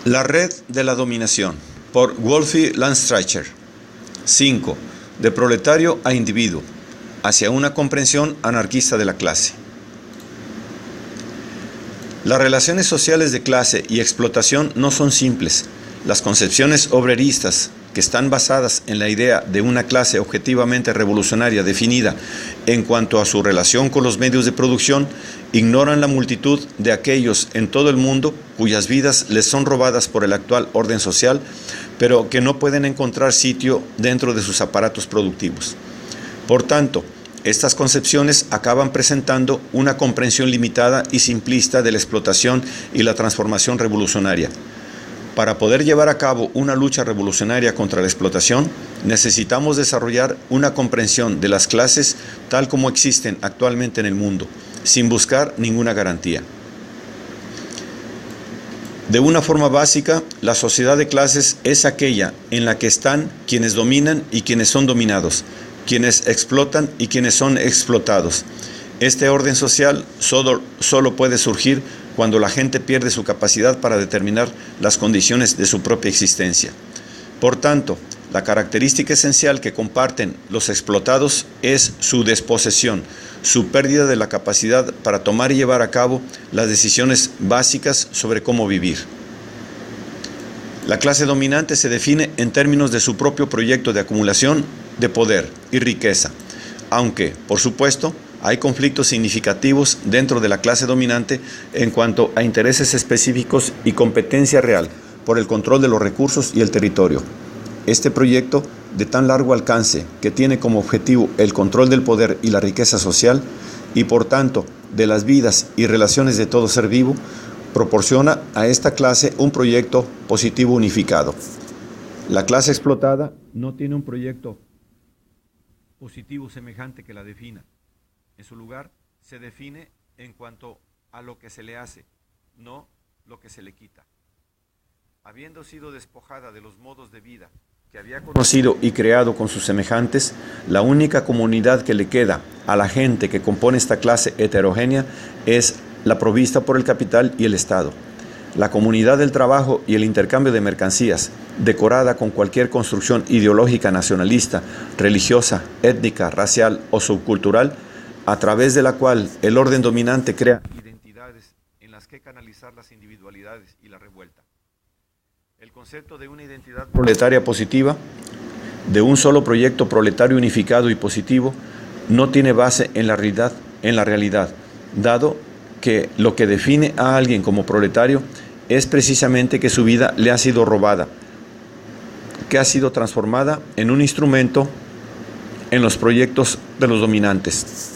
La red de la dominación, por Wolfi Landstreicher. 5. De proletario a individuo, hacia una comprensión anarquista de la clase. Las relaciones sociales de clase y explotación no son simples. Las concepciones obreristas, que están basadas en la idea de una clase objetivamente revolucionaria definida en cuanto a su relación con los medios de producción, ignoran la multitud de aquellos en todo el mundo cuyas vidas les son robadas por el actual orden social, pero que no pueden encontrar sitio dentro de sus aparatos productivos. Por tanto, estas concepciones acaban presentando una comprensión limitada y simplista de la explotación y la transformación revolucionaria. Para poder llevar a cabo una lucha revolucionaria contra la explotación, necesitamos desarrollar una comprensión de las clases tal como existen actualmente en el mundo, sin buscar ninguna garantía. De una forma básica, la sociedad de clases es aquella en la que están quienes dominan y quienes son dominados, quienes explotan y quienes son explotados. Este orden social solo puede surgir cuando la gente pierde su capacidad para determinar las condiciones de su propia existencia. Por tanto, la característica esencial que comparten los explotados es su desposesión, su pérdida de la capacidad para tomar y llevar a cabo las decisiones básicas sobre cómo vivir. La clase dominante se define en términos de su propio proyecto de acumulación de poder y riqueza, aunque, por supuesto, hay conflictos significativos dentro de la clase dominante en cuanto a intereses específicos y competencia real por el control de los recursos y el territorio. Este proyecto, de tan largo alcance, que tiene como objetivo el control del poder y la riqueza social, y por tanto de las vidas y relaciones de todo ser vivo, proporciona a esta clase un proyecto positivo unificado. La clase explotada no tiene un proyecto positivo semejante que la defina. En su lugar, se define en cuanto a lo que se le hace, no lo que se le quita. Habiendo sido despojada de los modos de vida que había conocido y creado con sus semejantes, la única comunidad que le queda a la gente que compone esta clase heterogénea es la provista por el capital y el Estado. La comunidad del trabajo y el intercambio de mercancías, decorada con cualquier construcción ideológica nacionalista, religiosa, étnica, racial o subcultural, a través de la cual el orden dominante crea identidades en las que canalizar las individualidades y la revuelta. El concepto de una identidad proletaria positiva, de un solo proyecto proletario unificado y positivo, no tiene base en la realidad, dado que lo que define a alguien como proletario es precisamente que su vida le ha sido robada, que ha sido transformada en un instrumento en los proyectos de los dominantes.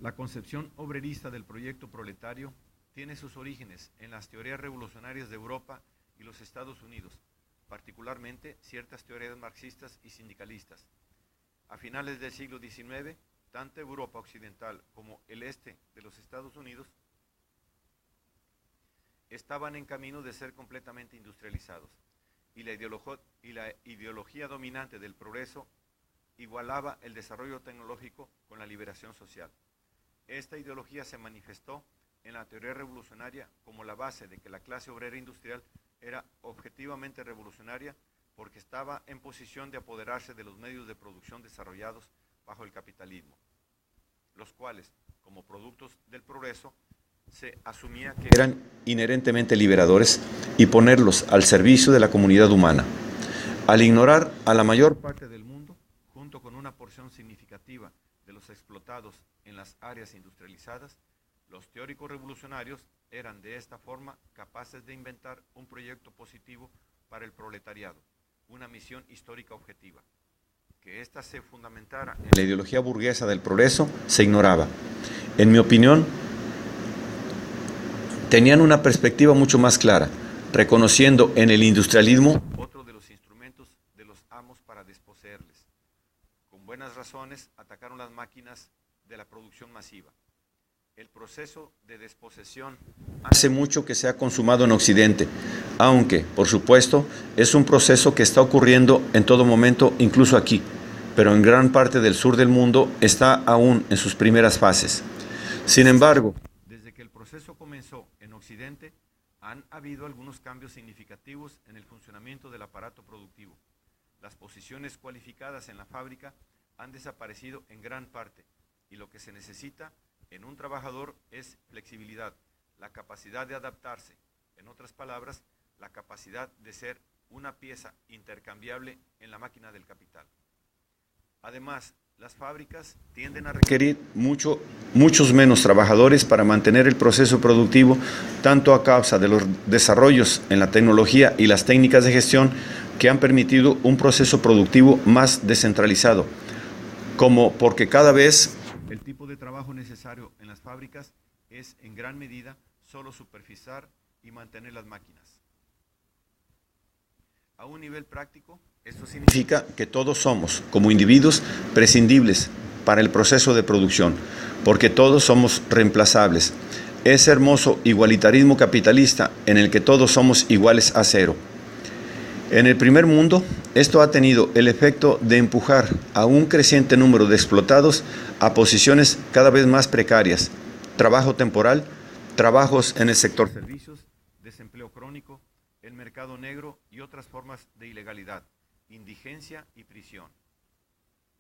La concepción obrerista del proyecto proletario tiene sus orígenes en las teorías revolucionarias de Europa y los Estados Unidos, particularmente ciertas teorías marxistas y sindicalistas. A finales del siglo XIX, tanto Europa occidental como el este de los Estados Unidos estaban en camino de ser completamente industrializados, y la ideología dominante del progreso igualaba el desarrollo tecnológico con la liberación social. Esta ideología se manifestó en la teoría revolucionaria como la base de que la clase obrera industrial era objetivamente revolucionaria porque estaba en posición de apoderarse de los medios de producción desarrollados bajo el capitalismo, los cuales, como productos del progreso, se asumía que eran inherentemente liberadores y ponerlos al servicio de la comunidad humana. Al ignorar a la mayor parte del mundo, junto con una porción significativa de los explotados en las áreas industrializadas, los teóricos revolucionarios eran de esta forma capaces de inventar un proyecto positivo para el proletariado, una misión histórica objetiva. Que ésta se fundamentara en la ideología burguesa del progreso se ignoraba. En mi opinión, tenían una perspectiva mucho más clara, reconociendo en el industrialismo otro de los instrumentos de los amos para desposeerles. Con buenas razones atacaron las máquinas de la producción masiva. El proceso de desposesión hace mucho que se ha consumado en Occidente, aunque, por supuesto, es un proceso que está ocurriendo en todo momento, incluso aquí, pero en gran parte del sur del mundo está aún en sus primeras fases. Sin embargo, desde que el proceso comenzó en Occidente, Han habido algunos cambios significativos en el funcionamiento del aparato productivo. Las posiciones cualificadas en la fábrica han desaparecido en gran parte y lo que se necesita en un trabajador es flexibilidad, la capacidad de adaptarse, en otras palabras, la capacidad de ser una pieza intercambiable en la máquina del capital. Además, las fábricas tienden a requerir muchos menos trabajadores para mantener el proceso productivo, tanto a causa de los desarrollos en la tecnología y las técnicas de gestión que han permitido un proceso productivo más descentralizado, como porque cada vez el tipo de trabajo necesario en las fábricas es en gran medida solo supervisar y mantener las máquinas. A un nivel práctico, esto significa que todos somos, como individuos, prescindibles para el proceso de producción, porque todos somos reemplazables. Ese hermoso igualitarismo capitalista en el que todos somos iguales a cero. En el primer mundo, esto ha tenido el efecto de empujar a un creciente número de explotados a posiciones cada vez más precarias, trabajo temporal, trabajos en el sector servicios, desempleo crónico, el mercado negro y otras formas de ilegalidad, indigencia y prisión.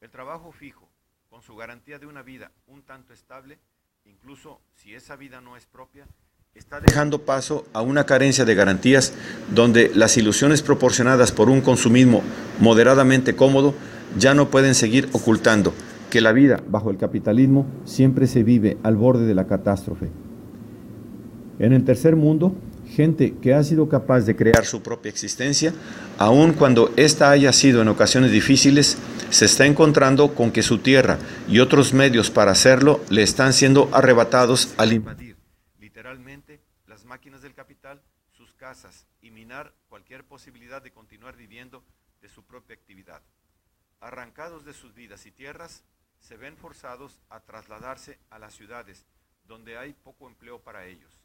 El trabajo fijo, con su garantía de una vida un tanto estable, incluso si esa vida no es propia, está dejando paso a una carencia de garantías donde las ilusiones proporcionadas por un consumismo moderadamente cómodo ya no pueden seguir ocultando que la vida bajo el capitalismo siempre se vive al borde de la catástrofe. En el tercer mundo, gente que ha sido capaz de crear su propia existencia, aun cuando ésta haya sido en ocasiones difíciles, se está encontrando con que su tierra y otros medios para hacerlo le están siendo arrebatados al invadir, literalmente, las máquinas del capital, sus casas y minar cualquier posibilidad de continuar viviendo de su propia actividad. Arrancados de sus vidas y tierras, se ven forzados a trasladarse a las ciudades, donde hay poco empleo para ellos.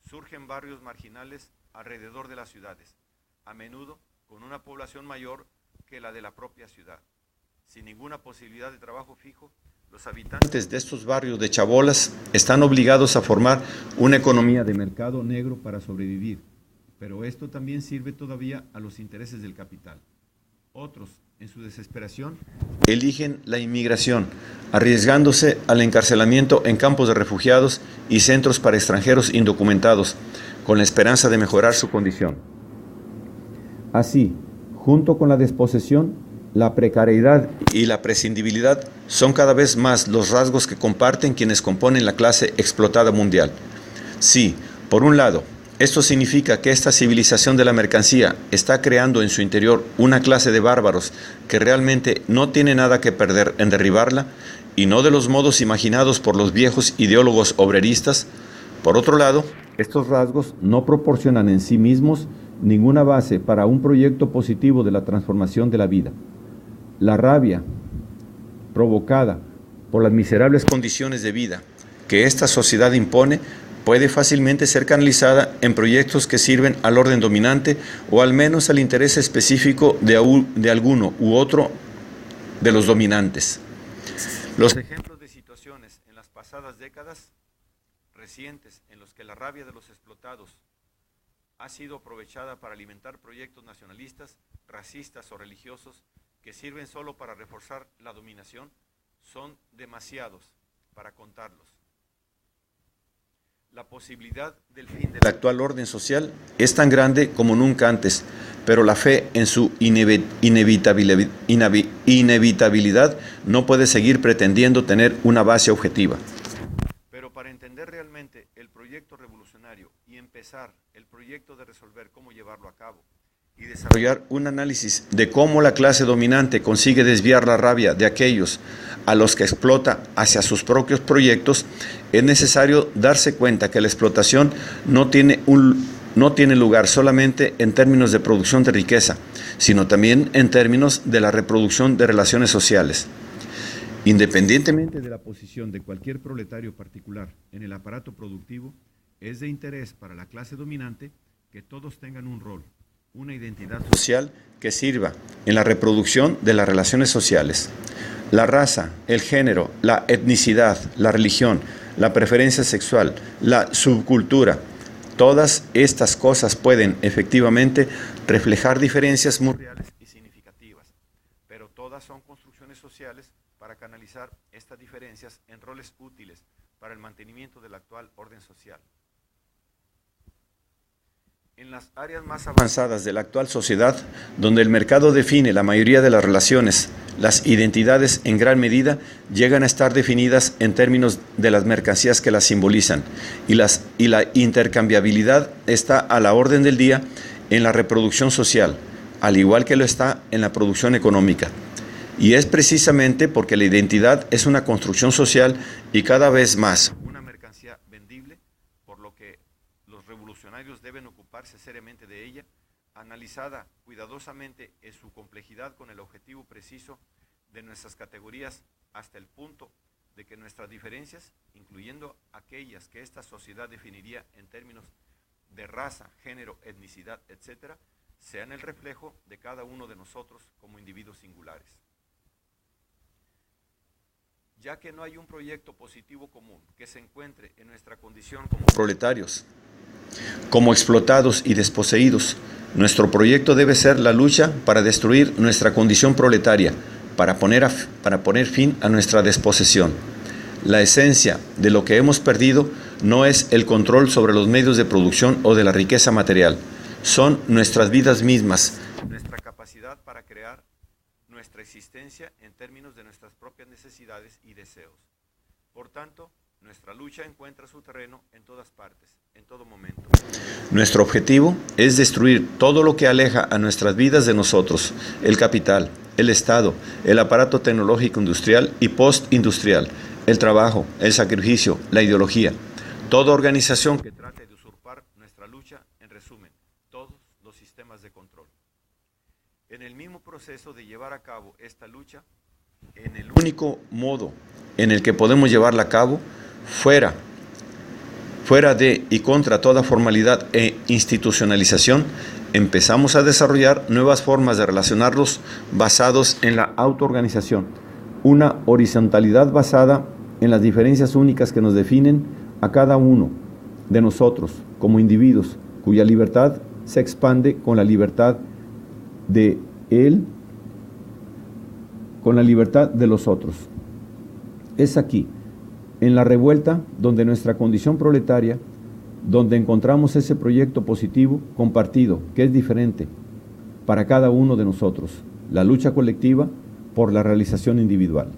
Surgen barrios marginales alrededor de las ciudades, a menudo con una población mayor que la de la propia ciudad. Sin ninguna posibilidad de trabajo fijo, los habitantes de estos barrios de chabolas están obligados a formar una economía de mercado negro para sobrevivir, pero esto también sirve todavía a los intereses del capital. Otros, en su desesperación, eligen la inmigración, arriesgándose al encarcelamiento en campos de refugiados y centros para extranjeros indocumentados, con la esperanza de mejorar su condición. Así, junto con la desposesión, la precariedad y la prescindibilidad son cada vez más los rasgos que comparten quienes componen la clase explotada mundial. Sí, por un lado, esto significa que esta civilización de la mercancía está creando en su interior una clase de bárbaros que realmente no tiene nada que perder en derribarla, y no de los modos imaginados por los viejos ideólogos obreristas. Por otro lado, estos rasgos no proporcionan en sí mismos ninguna base para un proyecto positivo de la transformación de la vida. La rabia provocada por las miserables condiciones de vida que esta sociedad impone puede fácilmente ser canalizada en proyectos que sirven al orden dominante o al menos al interés específico de alguno u otro de los dominantes. Los ejemplos de situaciones en las pasadas décadas recientes en los que la rabia de los explotados ha sido aprovechada para alimentar proyectos nacionalistas, racistas o religiosos que sirven solo para reforzar la dominación son demasiados para contarlos. La posibilidad del fin del actual orden social es tan grande como nunca antes, pero la fe en su inevitabilidad no puede seguir pretendiendo tener una base objetiva. Pero para entender realmente el proyecto revolucionario y empezar el proyecto de resolver cómo llevarlo a cabo y desarrollar un análisis de cómo la clase dominante consigue desviar la rabia de aquellos a los que explota hacia sus propios proyectos, es necesario darse cuenta que la explotación no tiene lugar solamente en términos de producción de riqueza, sino también en términos de la reproducción de relaciones sociales. Independientemente de la posición de cualquier proletario particular en el aparato productivo, es de interés para la clase dominante que todos tengan un rol, una identidad social que sirva en la reproducción de las relaciones sociales. La raza, el género, la etnicidad, la religión, la preferencia sexual, la subcultura, Todas estas cosas pueden efectivamente reflejar diferencias muy reales y significativas, pero todas son construcciones sociales para canalizar estas diferencias en roles útiles para el mantenimiento del actual orden social. En las áreas más avanzadas de la actual sociedad, donde el mercado define la mayoría de las relaciones, las identidades en gran medida llegan a estar definidas en términos de las mercancías que las simbolizan, y la intercambiabilidad está a la orden del día en la reproducción social, al igual que lo está en la producción económica. Y es precisamente porque la identidad es una construcción social y cada vez más una mercancía vendible, por lo que los revolucionarios deben ocuparse seriamente de ella, analizada cuidadosamente en su complejidad con el objetivo preciso de nuestras categorías hasta el punto de que nuestras diferencias, incluyendo aquellas que esta sociedad definiría en términos de raza, género, etnicidad, etc., sean el reflejo de cada uno de nosotros como individuos singulares. Ya que no hay un proyecto positivo común que se encuentre en nuestra condición como proletarios, como explotados y desposeídos, nuestro proyecto debe ser la lucha para destruir nuestra condición proletaria, para poner fin a nuestra desposesión. La esencia de lo que hemos perdido no es el control sobre los medios de producción o de la riqueza material, son nuestras vidas mismas, nuestra capacidad para crear nuestra existencia en términos de nuestras propias necesidades y deseos. Por tanto, nuestra lucha encuentra su terreno en todas partes, en todo momento. Nuestro objetivo es destruir todo lo que aleja a nuestras vidas de nosotros, el capital, el Estado, el aparato tecnológico industrial y postindustrial, el trabajo, el sacrificio, la ideología. Toda organización que trate de usurpar nuestra lucha, en resumen, todos los sistemas de control. En el mismo proceso de llevar a cabo esta lucha, en el único modo en el que podemos llevarla a cabo, fuera de y contra toda formalidad e institucionalización, empezamos a desarrollar nuevas formas de relacionarnos basados en la autoorganización, una horizontalidad basada en las diferencias únicas que nos definen a cada uno de nosotros como individuos, cuya libertad se expande con la libertad de él, con la libertad de los otros. Es aquí, en la revuelta, donde nuestra condición proletaria, donde encontramos ese proyecto positivo compartido, que es diferente para cada uno de nosotros, la lucha colectiva por la realización individual.